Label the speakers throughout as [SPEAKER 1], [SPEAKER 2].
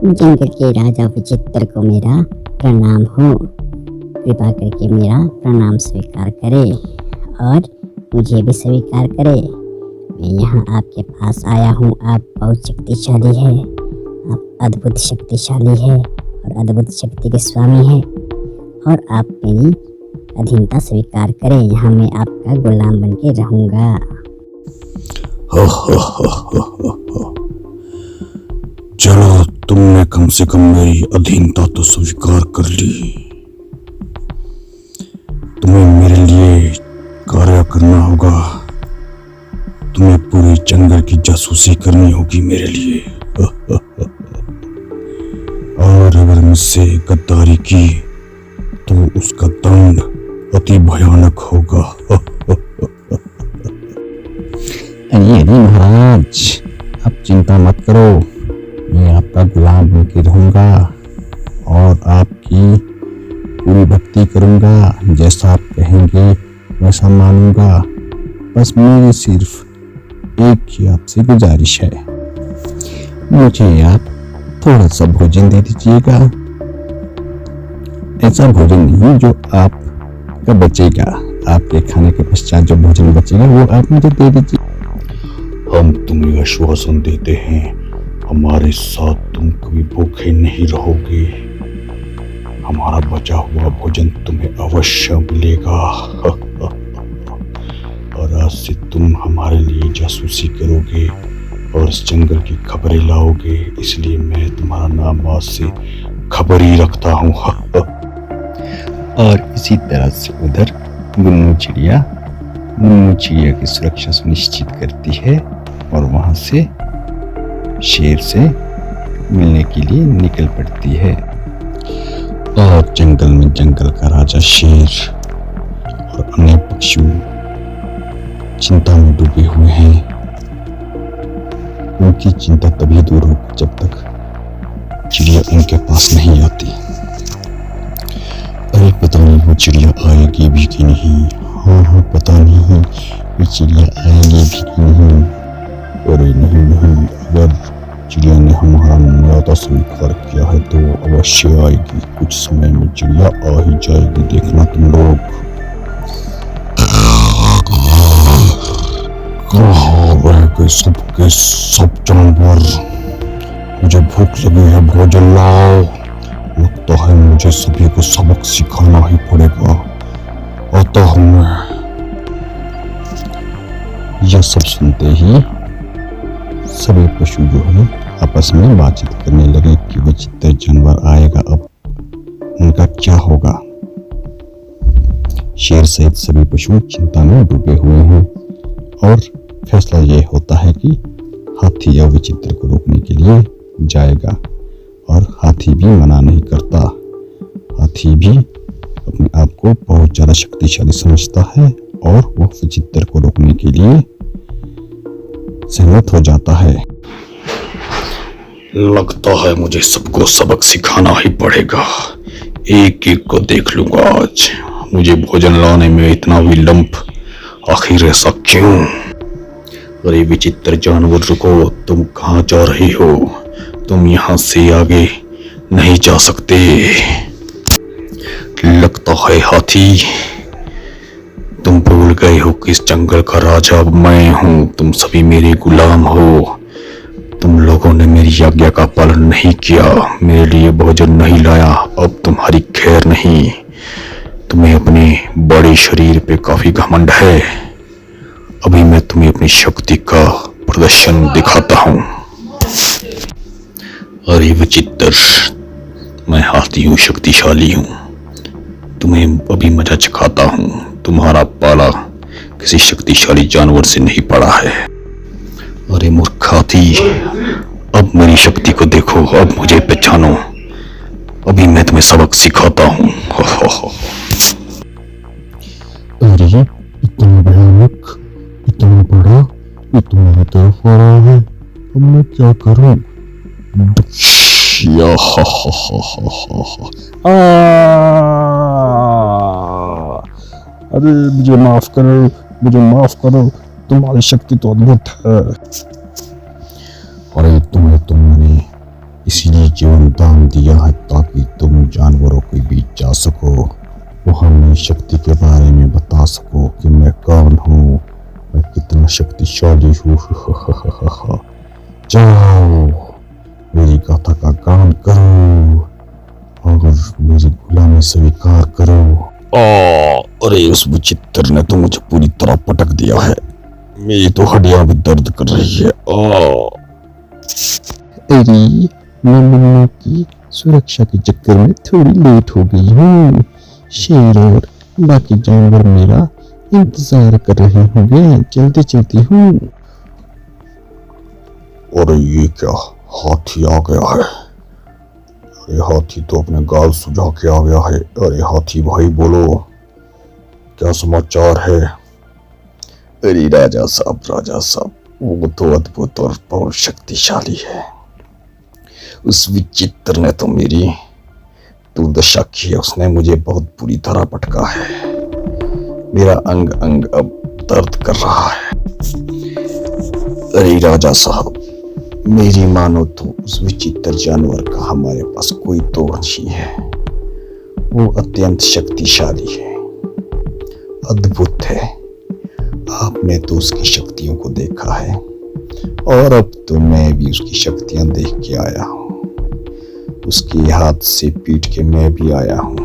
[SPEAKER 1] जंगल के राजा विचित्र को मेरा प्रणाम हो। कृपा करके मेरा प्रणाम स्वीकार करे और मुझे भी स्वीकार करे। मैं यहाँ आपके पास आया हूँ। आप बहुत शक्तिशाली है, आप अद्भुत शक्तिशाली है और अद्भुत शक्ति के स्वामी हैं और आप मेरी अधीनता स्वीकार करें। यहाँ मैं आपका गुलाम बन के रहूँगा।
[SPEAKER 2] चलो, तुमने कम से कम मेरी अधीनता तो स्वीकार कर ली। तुम्हें मेरे लिए कार्य करना होगा। तुम्हें पूरी जंगल की जासूसी करनी होगी मेरे लिए। और अगर मुझसे गद्दारी की तो उसका दंड अति भयानक होगा।
[SPEAKER 3] अरे महाराज, आप चिंता मत करो। मैं आपका गुलाम बनके रहूंगा और आपकी पूरी भक्ति करूंगा। जैसा आप कहेंगे वैसा मानूंगा। बस मेरी सिर्फ एक ही आपसे गुजारिश है, मुझे आप थोड़ा सा भोजन दे दीजिएगा। ऐसा भोजन नहीं जो आपका बचेगा, आपके खाने के पश्चात जो भोजन बचेगा वो आप मुझे दे दीजिए।
[SPEAKER 2] हम तुम्हें आश्वासन देते हैं, हमारे साथ तुम कभी भूखे नहीं रहोगे। हमारा बचा हुआ भोजन तुम्हें अवश्य मिलेगा। और आज से तुम हमारे लिए जासूसी करोगे और इस जंगल की खबरें लाओगे, इसलिए मैं तुम्हारा नाम आज से खबर ही रखता हूँ।
[SPEAKER 3] और इसी तरह से उधर मुन्नू चिड़िया की सुरक्षा सुनिश्चित करती है और वहां से शेर से मिलने के लिए निकल पड़ती है।
[SPEAKER 2] और जंगल में जंगल का राजा शेर और अन्य पक्षी चिंता में डूबे हुए हैं। उनकी चिंता तभी दूर होगी जब तक चिड़िया उनके पास नहीं आती। अरे पता नहीं वो चिड़िया आएगी भी कि नहीं। हाँ, पता नहीं वो चिड़िया आएगी भी कि नहीं। अरे नहीं, अगर चिड़िया ने हमारा न्योता स्वीकार किया है तो अवश्य आएगी। कुछ समय में चिड़िया आ ही जाएगी, देखना तुम लोग। कहाँ रह गए सबके सब जानवर? मुझे भूख लगी है, भोजन लाओ। लगता है मुझे सभी को सबक सिखाना ही पड़ेगा। आता हूँ मैं।
[SPEAKER 3] यह सब सुनते ही सभी पशु जो है आपस में बातचीत करने लगे कि विचित्र जानवर आएगा, अब उनका क्या होगा। शेर सहित सभी पशु चिंता में डूबे हुए हैं और फैसला यह होता है कि हाथी या विचित्र को रोकने के लिए जाएगा। और हाथी भी मना नहीं करता। हाथी भी अपने आप को बहुत ज्यादा शक्तिशाली समझता है और वह विचित्र को रोकने के लिए सहमत हो जाता है।
[SPEAKER 2] लगता है मुझे सबको सबक सिखाना ही पड़ेगा। एक एक को देख लूंगा आज। मुझे भोजन लाने में इतना विलंब, आखिर ऐसा क्यों? अरे विचित्र जानवर, रुको, तुम कहाँ जा रही हो? तुम यहाँ से आगे नहीं जा सकते। लगता है हाथी तुम भूल गए हो कि इस जंगल का राजा मैं हूँ। तुम सभी मेरे गुलाम हो। तुम लोगों ने मेरी आज्ञा का पालन नहीं किया, मेरे लिए भोजन नहीं लाया। अब तुम्हारी खैर नहीं। तुम्हें अपने बड़े शरीर पे काफी घमंड है। अभी मैं तुम्हें अपनी शक्ति का प्रदर्शन दिखाता हूँ। अरे विचित्र, मैं हाथी हूँ, शक्तिशाली हूँ। तुम्हें अभी मजा चखाता हूँ। तुम्हारा पाला किसी शक्तिशाली जानवर से नहीं पड़ा है। अरे मूर्ख हाथी, अब मेरी शक्ति को देखो, अब मुझे पहचानो। अभी मैं तुम्हें सबक सिखाता हूँ।
[SPEAKER 3] अरे इतना भयानक, इतना बड़ा, ये तुम्हारी तरफ आ रहा है, अब मैं क्या करूं? अरे मुझे माफ करो, मुझे माफ करो, तुम्हारी शक्ति तो अद्भुत है।
[SPEAKER 2] अरे तुम्हें तो मैंने इसीलिए
[SPEAKER 3] जीवन दान दिया है ताकि तुम जानवरों के बीच जा सको, वहां मेरी शक्ति के बारे में बता सको कि मैं कौन हूँ, मैं कितना शक्तिशाली हूँ। जाओ मेरी गाथा का गान करो और मेरी गुलामी स्वीकार करो। अरे उस विचित्र ने तो मुझे पूरी तरह पटक दिया है, मेरी तो हड्डियां भी दर्द कर रही है। अरे मैं मुन्ना की सुरक्षा के चक्कर में थोड़ी लेट हो गई हूँ। शेर और बाकी जानवर मेरा इंतजार कर रहे होंगे, जल्दी चलती हूँ। अरे ये क्या, हाथी आ गया है। अरे हाथी तो अपने गाल सुझा के आ गया है। अरे हाथी भाई बोलो, क्या समाचार है? अरे राजा साहब, वो तो अद्भुत और बहुत शक्तिशाली है। उस विचित्र ने तो मेरी दुर्दशा की है, उसने मुझे बहुत बुरी तरह पटका है। मेरा अंग अंग अब दर्द कर रहा है। अरे राजा साहब, मेरी मानो तो उस विचित्र जानवर का हमारे पास कोई तोड़ नहीं है। वो अत्यंत शक्तिशाली है, अद्भुत है। आपने तो उसकी शक्तियों को देखा है और अब तो मैं भी उसकी शक्तियां देख के आया हूँ। उसके हाथ से पीट के मैं भी आया हूँ,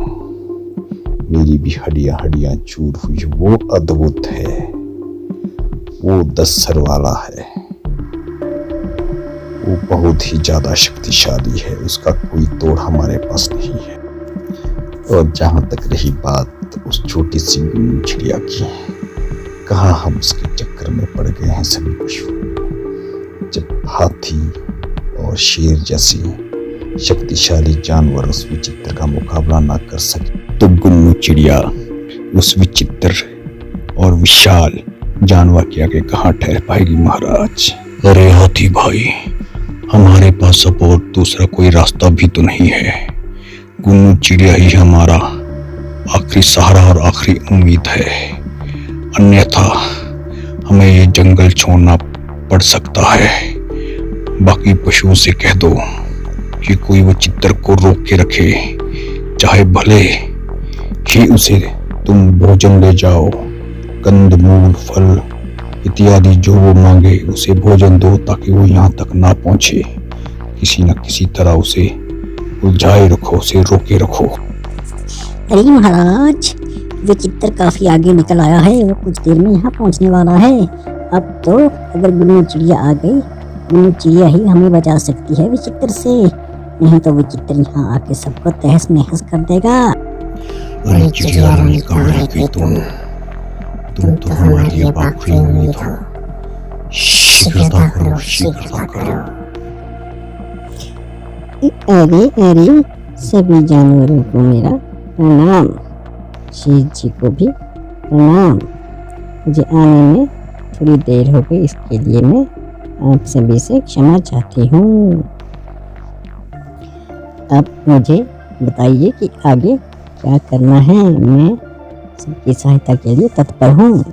[SPEAKER 3] मेरी भी हड्डियां चूर हुई। वो अद्भुत है, वो 10 सर वाला है, वो बहुत ही ज्यादा शक्तिशाली है, उसका कोई तोड़ हमारे पास नहीं है। और जहां तक रही बात उस छोटी सी गुन्नू चिड़िया की, कहाँ हम उसके चक्कर में पड़ गए हैं सभी पशु। जब हाथी और शेर जैसे शक्तिशाली जानवर उस विचित्र का मुकाबला ना कर सके तो गुन्नू चिड़िया उस विचित्र और विशाल जानवर के आगे कहाँ ठहर पाएगी महाराज। अरे हाथी भाई, हमारे पास अब और दूसरा कोई रास्ता भी तो नहीं है। गुन्नू चिड़िया ही हमारा आखिरी सहारा और आखिरी उम्मीद है, अन्यथा हमें ये जंगल छोड़ना पड़ सकता है। बाकी पशुओं से कह दो कि कोई वो चित्तर को रोक के रखे, चाहे भले ही उसे तुम भोजन ले जाओ, कंद मूल फल इत्यादि जो वो मांगे उसे भोजन दो, ताकि वो यहाँ तक ना पहुंचे। किसी न किसी तरह उसे उलझाए रखो, उसे रोके रखो।
[SPEAKER 1] अरे महाराज, विचित्र काफी आगे निकल आया है, वो कुछ देर में यहाँ पहुँचने वाला है। अब तो अगर गुन्नू चिड़िया आ गई, गुन्नू चिड़िया ही हमें बचा सकती है विचित्र से, नहीं तो विचित्र यहाँ आके सबको तहस नहस कर देगा।
[SPEAKER 3] अरे चिड़िया रानी, कहाँ रह गई तुम तो हमारी अब आखिरी उम्मीद हो। शीघ्रता करो।
[SPEAKER 1] अरे सभी जानवरों को मेरा प्रणाम, शेर जी को भी प्रणाम। मुझे आने में थोड़ी देर हो गई, इसके लिए मैं आप सभी से क्षमा चाहती हूँ। अब मुझे बताइए कि आगे क्या करना है, मैं सबकी सहायता के लिए तत्पर हूँ।